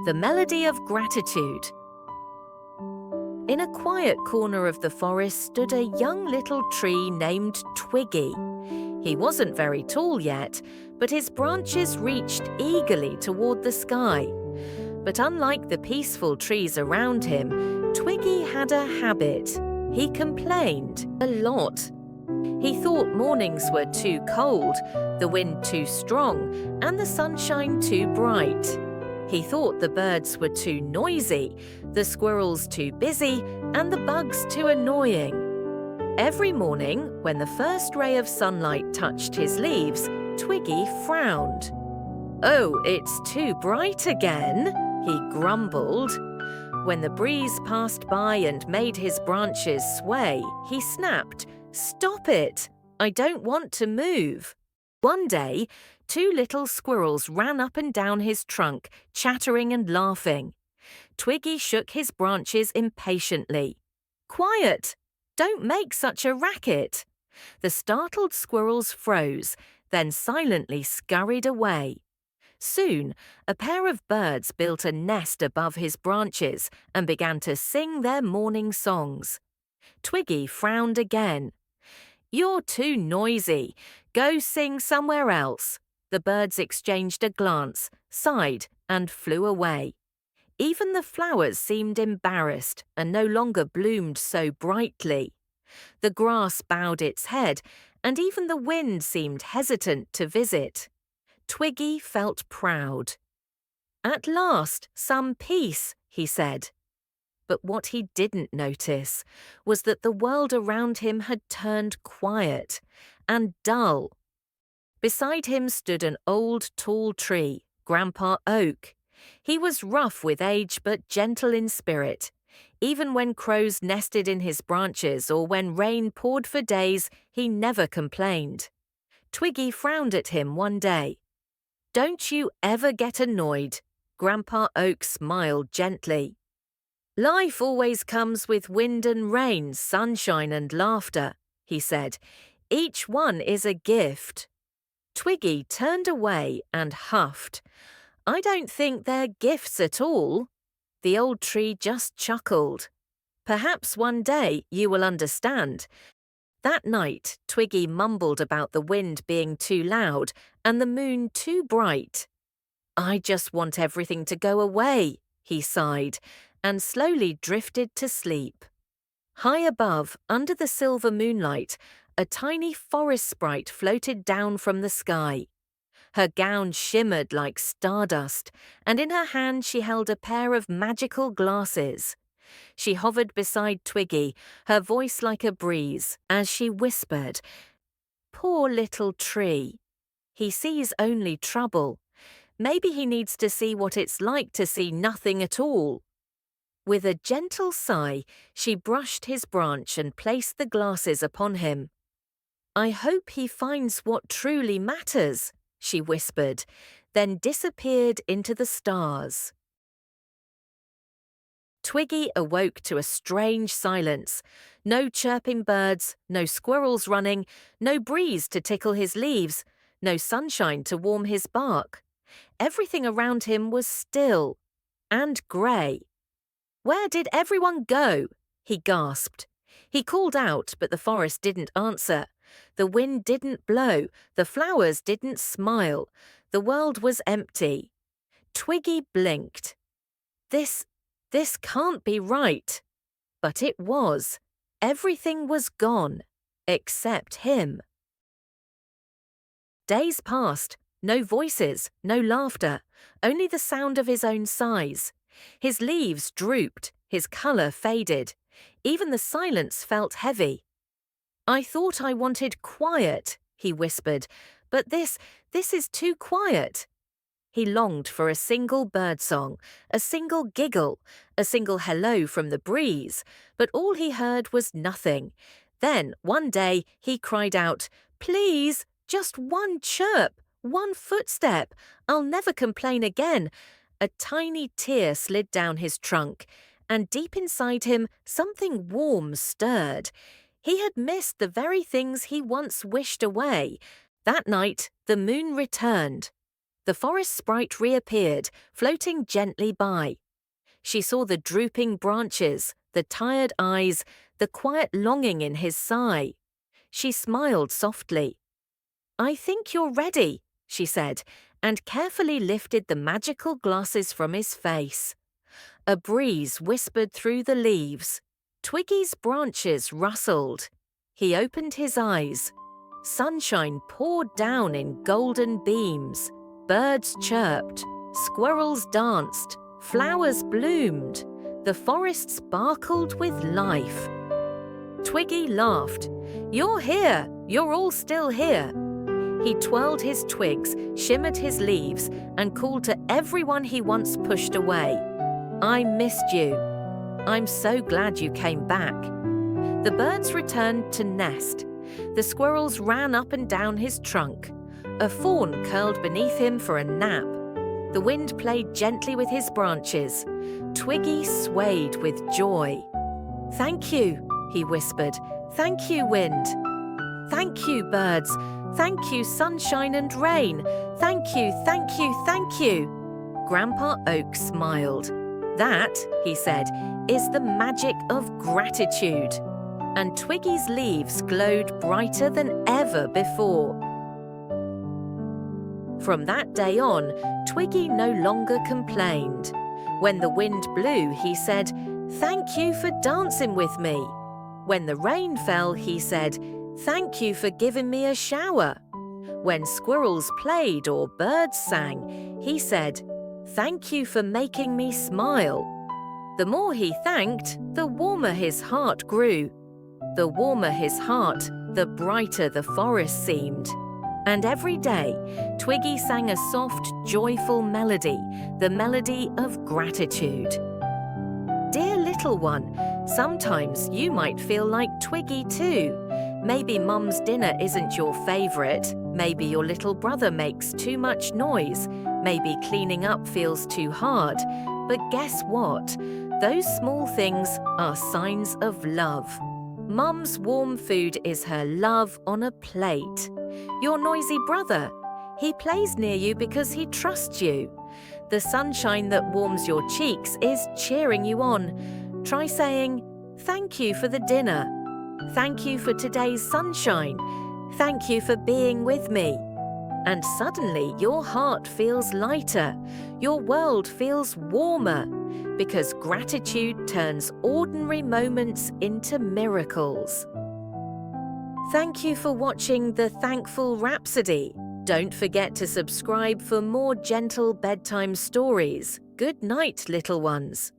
The melody of gratitude. In a quiet corner of the forest stood a young little tree named Twiggy. He wasn't very tall yet, but his branches reached eagerly toward the sky. But unlike the peaceful trees around him, Twiggy had a habit. He complained a lot. He thought mornings were too cold, the wind too strong, and the sunshine too bright. He thought the birds were too noisy, the squirrels too busy, and the bugs too annoying. Every morning, when the first ray of sunlight touched his leaves, Twiggy frowned. "Oh, it's too bright again," he grumbled. When the breeze passed by and made his branches sway, he snapped, "Stop it! I don't want to move." One day, two little squirrels ran up and down his trunk, chattering and laughing. Twiggy shook his branches impatiently. "Quiet! Don't make such a racket!" The startled squirrels froze, then silently scurried away. Soon, a pair of birds built a nest above his branches and began to sing their morning songs. Twiggy frowned again. "You're too noisy. Go sing somewhere else." The birds exchanged a glance, sighed, and flew away. Even the flowers seemed embarrassed and no longer bloomed so brightly. The grass bowed its head, and even the wind seemed hesitant to visit. Twiggy felt proud. "At last, some peace," he said. But what he didn't notice was that the world around him had turned quiet and dull. Beside him stood an old, tall tree, Grandpa Oak. He was rough with age but gentle in spirit. Even when crows nested in his branches or when rain poured for days, he never complained. Twiggy frowned at him one day. "Don't you ever get annoyed?" Grandpa Oak smiled gently. "Life always comes with wind and rain, sunshine and laughter," he said. "Each one is a gift." Twiggy turned away and huffed. "I don't think they're gifts at all." The old tree just chuckled. "Perhaps one day you will understand." That night, Twiggy mumbled about the wind being too loud and the moon too bright. "I just want everything to go away," he sighed, and slowly drifted to sleep. High above, under the silver moonlight, a tiny forest sprite floated down from the sky. Her gown shimmered like stardust, and in her hand she held a pair of magical glasses. She hovered beside Twiggy, her voice like a breeze, as she whispered, "Poor little tree. He sees only trouble. Maybe he needs to see what it's like to see nothing at all." With a gentle sigh, she brushed his branch and placed the glasses upon him. "I hope he finds what truly matters," she whispered, then disappeared into the stars. Twiggy awoke to a strange silence. No chirping birds, no squirrels running, no breeze to tickle his leaves, no sunshine to warm his bark. Everything around him was still and grey. "Where did everyone go?" he gasped. He called out, but the forest didn't answer. The wind didn't blow, the flowers didn't smile. The world was empty. Twiggy blinked. This can't be right. But it was. Everything was gone, except him. Days passed, no voices, no laughter, only the sound of his own sighs. His leaves drooped, his colour faded. Even the silence felt heavy. "I thought I wanted quiet," he whispered, "but this is too quiet." He longed for a single birdsong, a single giggle, a single hello from the breeze, but all he heard was nothing. Then, one day, he cried out, "Please, just one chirp, one footstep. I'll never complain again." A tiny tear slid down his trunk, and deep inside him, something warm stirred. He had missed the very things he once wished away. That night, the moon returned. The forest sprite reappeared, floating gently by. She saw the drooping branches, the tired eyes, the quiet longing in his sigh. She smiled softly. "I think you're ready," she said, and carefully lifted the magical glasses from his face. A breeze whispered through the leaves. Twiggy's branches rustled. He opened his eyes. Sunshine poured down in golden beams. Birds chirped. Squirrels danced. Flowers bloomed. The forest sparkled with life. Twiggy laughed. "You're here! You're all still here!" He twirled his twigs, shimmered his leaves, and called to everyone he once pushed away. "I missed you. I'm so glad you came back." The birds returned to nest. The squirrels ran up and down his trunk. A fawn curled beneath him for a nap. The wind played gently with his branches. Twiggy swayed with joy. "Thank you," he whispered. "Thank you, wind. Thank you, birds. Thank you, sunshine and rain. Thank you, thank you, thank you." Grandpa Oak smiled. "That," he said, "is the magic of gratitude." And Twiggy's leaves glowed brighter than ever before. From that day on, Twiggy no longer complained. When the wind blew, he said, "Thank you for dancing with me." When the rain fell, he said, "Thank you for giving me a shower." When squirrels played or birds sang, he said, "Thank you for making me smile." The more he thanked, the warmer his heart grew. The warmer his heart, the brighter the forest seemed. And every day, Twiggy sang a soft, joyful melody, the melody of gratitude. Dear little one, sometimes you might feel like Twiggy too. Maybe Mum's dinner isn't your favourite. Maybe your little brother makes too much noise. Maybe cleaning up feels too hard. But guess what? Those small things are signs of love. Mum's warm food is her love on a plate. Your noisy brother, he plays near you because he trusts you. The sunshine that warms your cheeks is cheering you on. Try saying, "Thank you for the dinner. Thank you for today's sunshine. Thank you for being with me." And suddenly your heart feels lighter. Your world feels warmer. Because gratitude turns ordinary moments into miracles. Thank you for watching the Thankful Rhapsody. Don't forget to subscribe for more gentle bedtime stories. Good night, little ones.